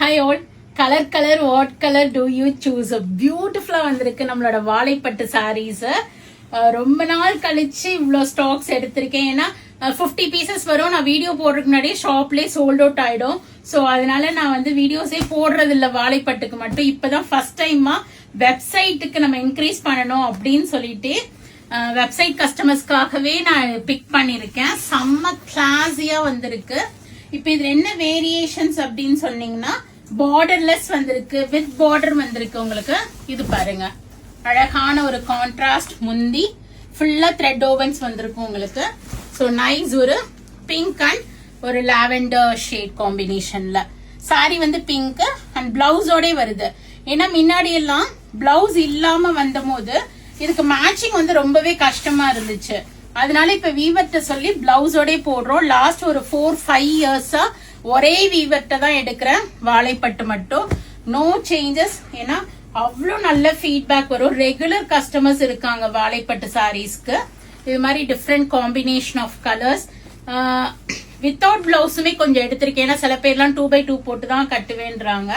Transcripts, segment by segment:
Hi all, color what color do you choose? Beautiful வந்திருக்கு நம்மளோட வாழைப்பட்டு sarees. ரொம்ப நாள் கழிச்சு இவ்ளோ ஸ்டாக்ஸ் எடுத்திருக்கேன். ஏன்னா 50 பீசஸ் வரும். நான் வீடியோ போடுறதுக்கு முன்னாடியே ஷாப்லயே சோல்ட் அவுட் ஆயிடும். ஸோ அதனால நான் வந்து வீடியோஸே போடுறது இல்லை வாழைப்பட்டுக்கு மட்டும். இப்பதான் ஃபர்ஸ்ட் டைமா வெப்சைட்டுக்கு நம்ம இன்க்ரீஸ் பண்ணணும் அப்படின்னு சொல்லிட்டு வெப்சைட் கஸ்டமர்ஸ்க்காகவே நான் பிக் பண்ணிருக்கேன். செம்ம கிளாஸியா வந்திருக்கு. இப்ப இதுல என்ன வேரியேஷன்ஸ் அப்படின்னு சொன்னீங்கன்னா பார்டர்லெஸ் வந்திருக்கு, வித் பார்டர் வந்திருக்கு. உங்களுக்கு இது பாருங்க, அழகான ஒரு கான்ட்ராஸ்ட் முந்தி, ஃபுல்லா த்ரெட் ஓவன்ஸ் வந்திருக்கும் உங்களுக்கு. ஸோ நைஸ் ஒரு பிங்க் அண்ட் ஒரு லாவெண்டர் ஷேட் காம்பினேஷன்ல சாரி வந்து பிங்க் அண்ட் பிளவுஸோட வருது. ஏன்னா முன்னாடி எல்லாம் பிளவுஸ் இல்லாம வந்த போது இதுக்கு மேட்சிங் வந்து ரொம்பவே கஷ்டமா இருந்துச்சு. அதனால இப்ப வீவர்ட்ட சொல்லி பிளவுஸோட போடுறோம். லாஸ்ட் ஒரு 4-5 இயர்ஸா ஒரே வீவர்ட்ட தான் எடுக்கிறேன் வாழைப்பட்டு மட்டும். No changes. ஏன்னா அவ்வளோ நல்ல ஃபீட்பேக் வரும். ரெகுலர் கஸ்டமர்ஸ் இருக்காங்க வாழைப்பட்டு சாரீஸ்க்கு. இது மாதிரி different combination of colours. Without பிளவுஸுமே கொஞ்சம் எடுத்திருக்கேன். ஏன்னா சில பேர்லாம் 2x2 போட்டு தான் கட்டுவேன்றாங்க.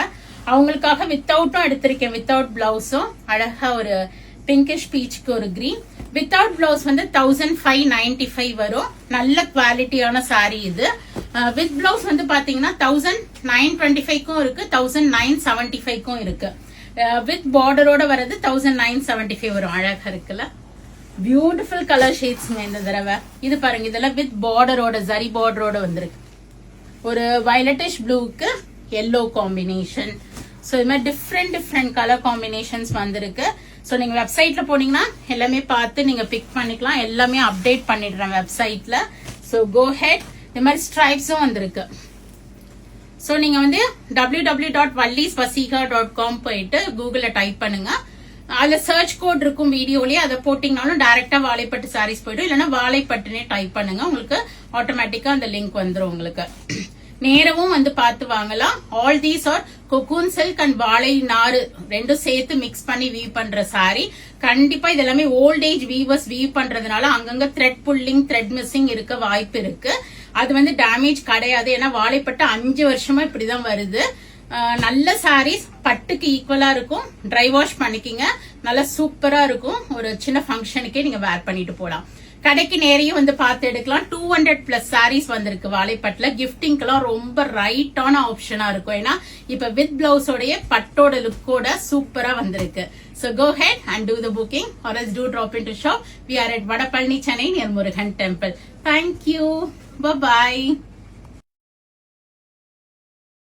அவங்களுக்காக வித்தவுட்டும் எடுத்திருக்கேன். வித்தவுட் பிளவுஸும் அழகா ஒரு பிங்கிஷ் பீச்சுக்கு ஒரு கிரீன். வித்தவுட் பிளவுஸ் வந்து 1595 வரும். நல்ல குவாலிட்டியான சாரி இது. வித் பிளவுஸ் வந்து பாத்தீங்கன்னா 1925க்கும் இருக்கு, 1975க்கும் இருக்கு. வித் பார்டரோட வர்றது 1975 வரும். அழகா இருக்குல்ல, பியூட்டிஃபுல் கலர் ஷேட்ஸ்ங்க இந்த தடவை. இது பாருங்க, இதெல்லாம் வித் பார்டரோட ஜரி பார்டரோட வந்திருக்கு. ஒரு வயலட்டிஷ் ப்ளூக்கு எல்லோ காம்பினேஷன். ஸோ இது மாதிரி டிஃப்ரெண்ட் கலர் காம்பினேஷன்ஸ் வந்திருக்கு. ஸோ நீங்க வெப்சைட்ல போனீங்கன்னா எல்லாமே பார்த்து நீங்க பிக் பண்ணிக்கலாம். எல்லாமே அப்டேட் பண்ணிடுறேன் வெப்சைட்ல. So go ahead. இது மாதிரி ஸ்ட்ரைப்ஸும் வந்திருக்கு. ஸோ நீங்க வந்து www.vallisvasika.com போயிட்டு கூகுள்ல டைப் பண்ணுங்க. அதுல சர்ச் கோட் இருக்கும் வீடியோலயே, அதை போட்டீங்கனாலும் டைரக்டா வாழைப்பட்டு சாரீஸ் போயிடும். இல்லைன்னா வாழைப்பட்டுனே டைப் பண்ணுங்க, உங்களுக்கு ஆட்டோமேட்டிக்கா அந்த லிங்க் வந்துடும். உங்களுக்கு நேரமும் வந்து பார்த்து வாங்கலாம். All these are cocoon silk and வாழை நாறு ரெண்டும் சேர்த்து மிக்ஸ் பண்ணி வீவ் பண்ற சாரி. கண்டிப்பா இது எல்லாமே ஓல்ட் ஏஜ் வீவர்ஸ் வீவ் பண்றதுனால அங்கங்க த்ரெட் புல்லிங், த்ரெட் மிஸ்ஸிங் இருக்க வாய்ப்பு இருக்கு. அது வந்து டேமேஜ் கிடையாது. ஏன்னா வாழைப்பட்டு 5 வருஷமா இப்படிதான் வருது. நல்ல சாரீஸ், பட்டுக்கு ஈக்குவலா இருக்கும். ட்ரை வாஷ் பண்ணிக்கிங்க, நல்லா சூப்பரா இருக்கும். ஒரு சின்ன ஃபங்க்ஷனுக்கே நீங்க வேர் பண்ணிட்டு போலாம். கடைக்கு நேரையும் வந்து பார்த்து எடுக்கலாம். 200+ சாரீஸ் வந்திருக்கு வாழைப்பட்டுல. கிஃப்டிங்க்கெல்லாம் ரொம்ப ரைட்டான ஆப்ஷனா இருக்கும். ஏன்னா இப்ப வித் பிளவுஸோடைய பட்டோட லுக்கோட சூப்பரா வந்திருக்கு. So go ahead and do the booking or else do drop into shop. We are at Vadapalani, Chennai near Murugan Temple. Thank you. Bye bye.